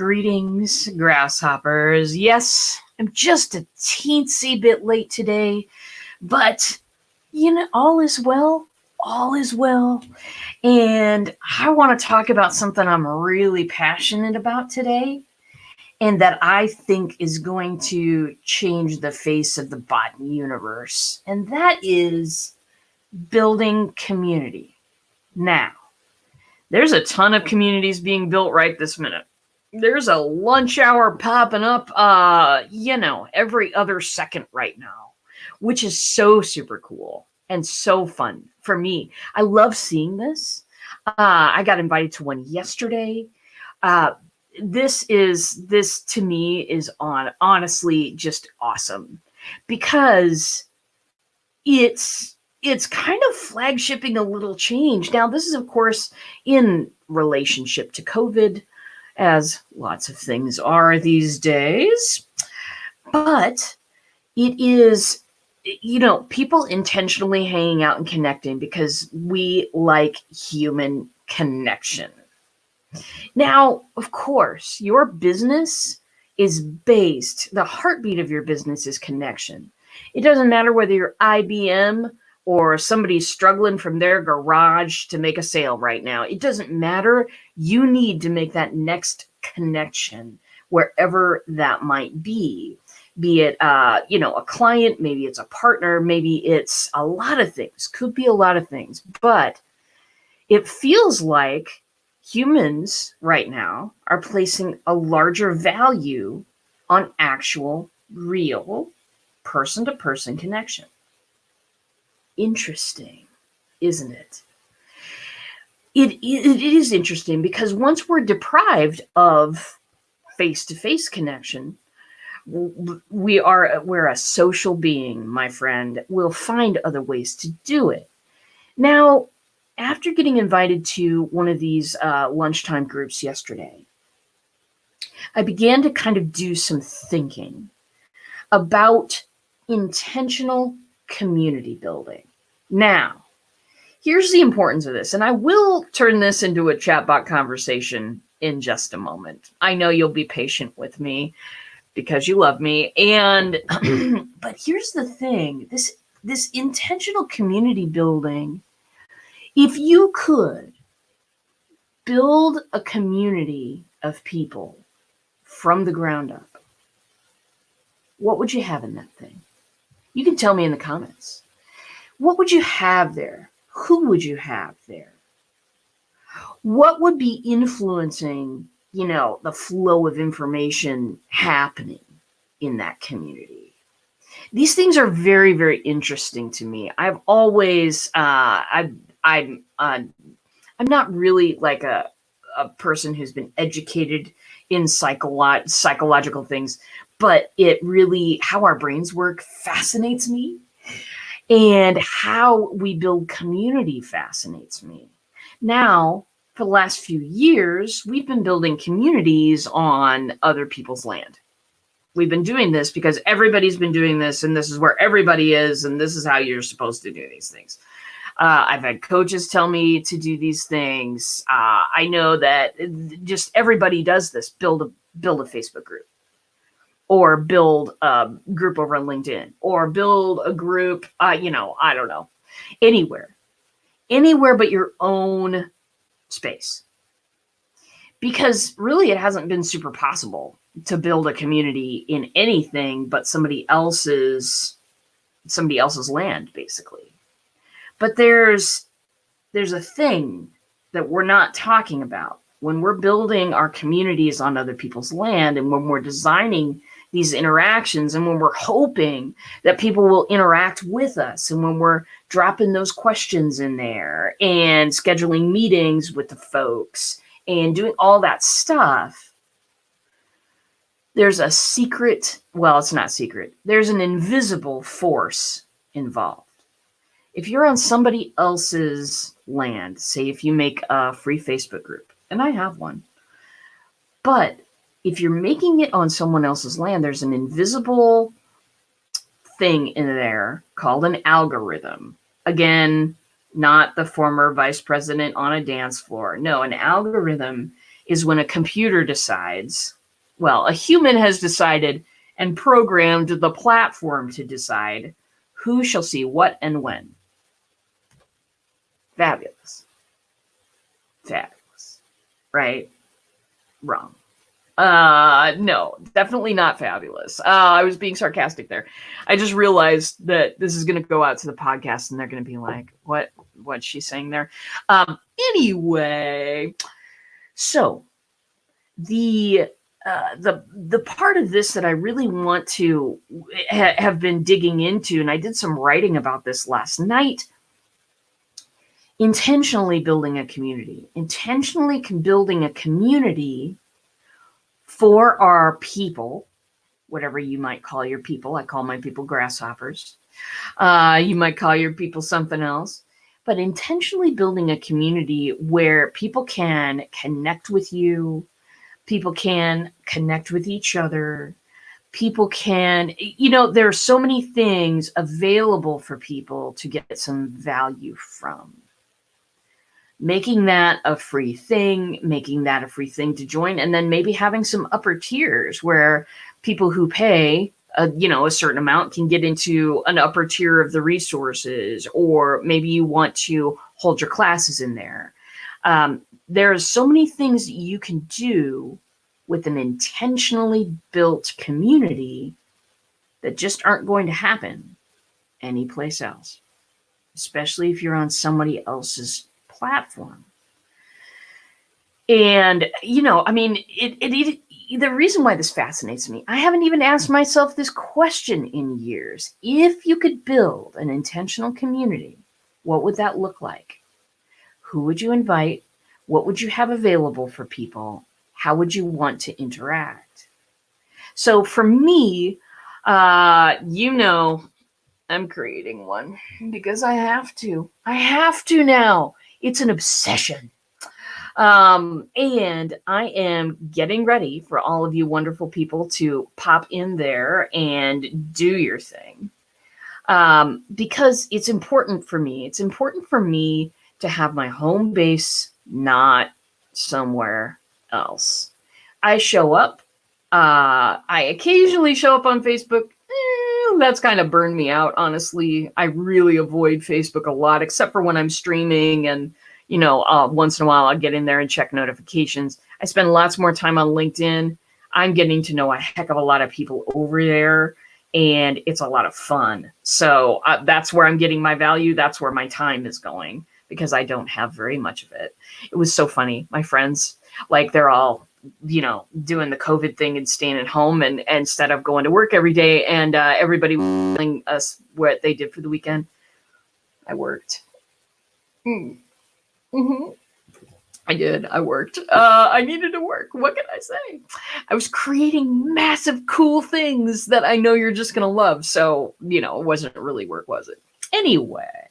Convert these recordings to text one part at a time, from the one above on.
Greetings, grasshoppers. Yes, I'm just a teensy bit late today, but all is well. All is well. And I want to talk about something I'm really passionate about today and that I think is going to change the face of the bot universe. And that is building community. Now, there's a ton of communities being built right this minute. There's a lunch hour popping up, every other second right now, which is so super cool and so fun for me. I love seeing this. I got invited to one yesterday. This to me is honestly just awesome because it's kind of flagshipping a little change. Now, this is, of course, in relationship to COVID, as lots of things are these days. But it is, people intentionally hanging out and connecting because we like human connection. Now, of course, your business is based, the heartbeat of your business is connection. It doesn't matter whether you're IBM or somebody's struggling from their garage to make a sale right now. It doesn't matter. You need to make that next connection wherever that might be it, a client, maybe it's a partner, maybe it's a lot of things, could be a lot of things. But it feels like humans right now are placing a larger value on actual, real, person-to-person connection. Interesting, isn't it? It is interesting because once we're deprived of face-to-face connection, we're a social being, my friend. We'll find other ways to do it. Now, after getting invited to one of these lunchtime groups yesterday, I began to kind of do some thinking about intentional community building. Now, here's the importance of this, and I will turn this into a chatbot conversation in just a moment. I know you'll be patient with me because you love me. And but here's the thing, this intentional community building, if you could build a community of people from the ground up, what would you have in that thing? You can tell me in the comments. What would you have there? Who would you have there? What would be influencing, the flow of information happening in that community? These things are very, very interesting to me. I've always, I'm not really like a person who's been educated in psychological things, but it really, how our brains work fascinates me, and how we build community fascinates me. Now, for the last few years, we've been building communities on other people's land. We've been doing this because everybody's been doing this, and this is where everybody is, and this is how you're supposed to do these things. I've had coaches tell me to do these things. I know that just everybody does this. Build a Facebook group, or build a group over on LinkedIn, or build a group, I don't know, anywhere but your own space. Because really, it hasn't been super possible to build a community in anything but somebody else's land, basically. But there's a thing that we're not talking about when we're building our communities on other people's land, and when we're designing these interactions, and when we're hoping that people will interact with us, and when we're dropping those questions in there and scheduling meetings with the folks and doing all that stuff, there's a secret, well, it's not secret, there's an invisible force involved. If you're on somebody else's land, say if you make a free Facebook group, and I have one, but if you're making it on someone else's land, there's an invisible thing in there called an algorithm. Again, not the former vice president on a dance floor. No, an algorithm is when a computer decides, well, a human has decided and programmed the platform to decide who shall see what and when. Fabulous. Fabulous. Right? Wrong. No, definitely not fabulous. I was being sarcastic there. I just realized that this is going to go out to the podcast and they're going to be like, what's she saying there? Anyway, so the part of this that I really want to have been digging into, and I did some writing about this last night, intentionally building a community for our people, whatever you might call your people. I call my people grasshoppers. You might call your people something else, but intentionally building a community where people can connect with you, people can connect with each other, people can, there are so many things available for people to get some value from. Making that a free thing to join, and then maybe having some upper tiers where people who pay a certain amount can get into an upper tier of the resources, or maybe you want to hold your classes in there. There are so many things that you can do with an intentionally built community that just aren't going to happen anyplace else, especially if you're on somebody else's platform. And, the reason why this fascinates me, I haven't even asked myself this question in years. If you could build an intentional community, what would that look like? Who would you invite? What would you have available for people? How would you want to interact? So for me, I'm creating one because I have to. I have to now. It's an obsession. And I am getting ready for all of you wonderful people to pop in there and do your thing. Because it's important for me. It's important for me to have my home base, not somewhere else. I show up. I occasionally show up on Facebook. That's kind of burned me out, honestly. I really avoid Facebook a lot, except for when I'm streaming and, once in a while I'll get in there and check notifications. I spend lots more time on LinkedIn. I'm getting to know a heck of a lot of people over there, and it's a lot of fun. So that's where I'm getting my value. That's where my time is going, because I don't have very much of it. It was so funny. My friends, they're all, doing the COVID thing and staying at home, and instead of going to work every day, and everybody was telling us what they did for the weekend. I worked. I did. I worked. I needed to work. What can I say? I was creating massive, cool things that I know you're just going to love. So, it wasn't really work, was it? Anyway,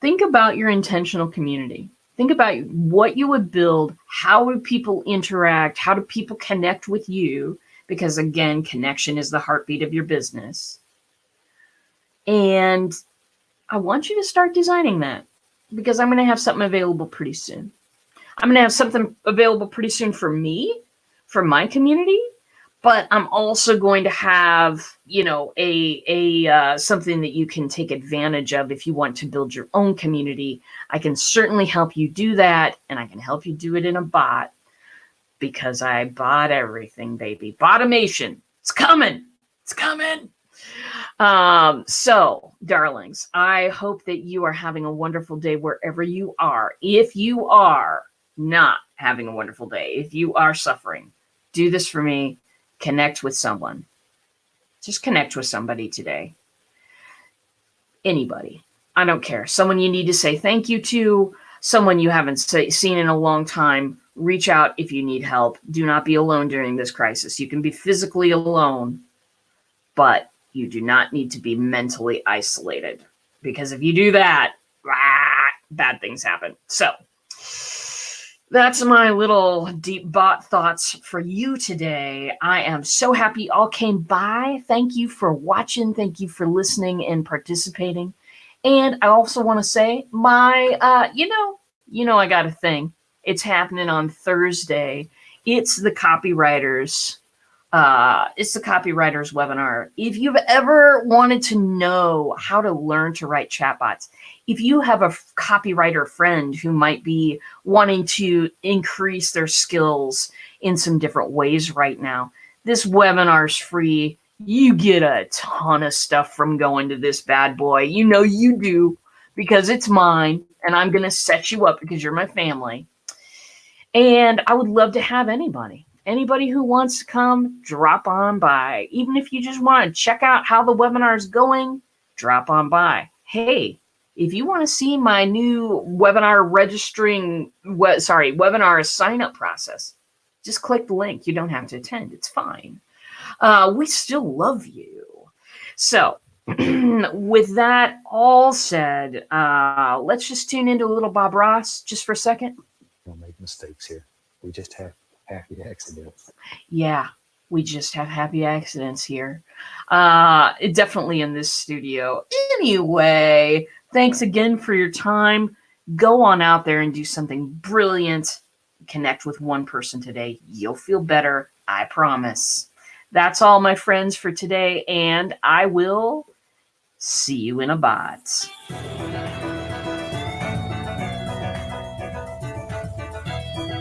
think about your intentional community. Think about what you would build. How would people interact? How do people connect with you? Because again, connection is the heartbeat of your business. And I want you to start designing that, because I'm going to have something available pretty soon. I'm going to have something available pretty soon for me, for my community, but I'm also going to have, something that you can take advantage of if you want to build your own community. I can certainly help you do that, and I can help you do it in a bot, because I bought everything, baby. Botomation. It's coming. It's coming. So, darlings, I hope that you are having a wonderful day wherever you are. If you are not having a wonderful day, if you are suffering, do this for me. Connect with someone. Just connect with somebody today. Anybody. I don't care. Someone you need to say thank you to, someone you haven't seen in a long time. Reach out if you need help. Do not be alone during this crisis. You can be physically alone, but you do not need to be mentally isolated, because if you do that, bad things happen. So that's my little deep bot thoughts for you today. I am so happy all came by. Thank you for watching. Thank you for listening and participating. And I also want to say I got a thing. It's happening on Thursday. It's the copywriters. It's the copywriters webinar. If you've ever wanted to know how to learn to write chatbots, if you have a copywriter friend who might be wanting to increase their skills in some different ways right now, this webinar is free. You get a ton of stuff from going to this bad boy. You know you do, because it's mine, and I'm going to set you up because you're my family. And I would love to have anybody who wants to come, drop on by. Even if you just want to check out how the webinar is going, drop on by. Hey, if you want to see my new webinar webinar sign-up process, just click the link. You don't have to attend. It's fine. We still love you. So with that all said, let's just tune into a little Bob Ross just for a second. Don't make mistakes here. We just have happy accidents. Yeah, we just have happy accidents here. Definitely in this studio. Anyway, thanks again for your time. Go on out there and do something brilliant. Connect with one person today. You'll feel better. I promise. That's all, my friends, for today, and I will see you in a bot.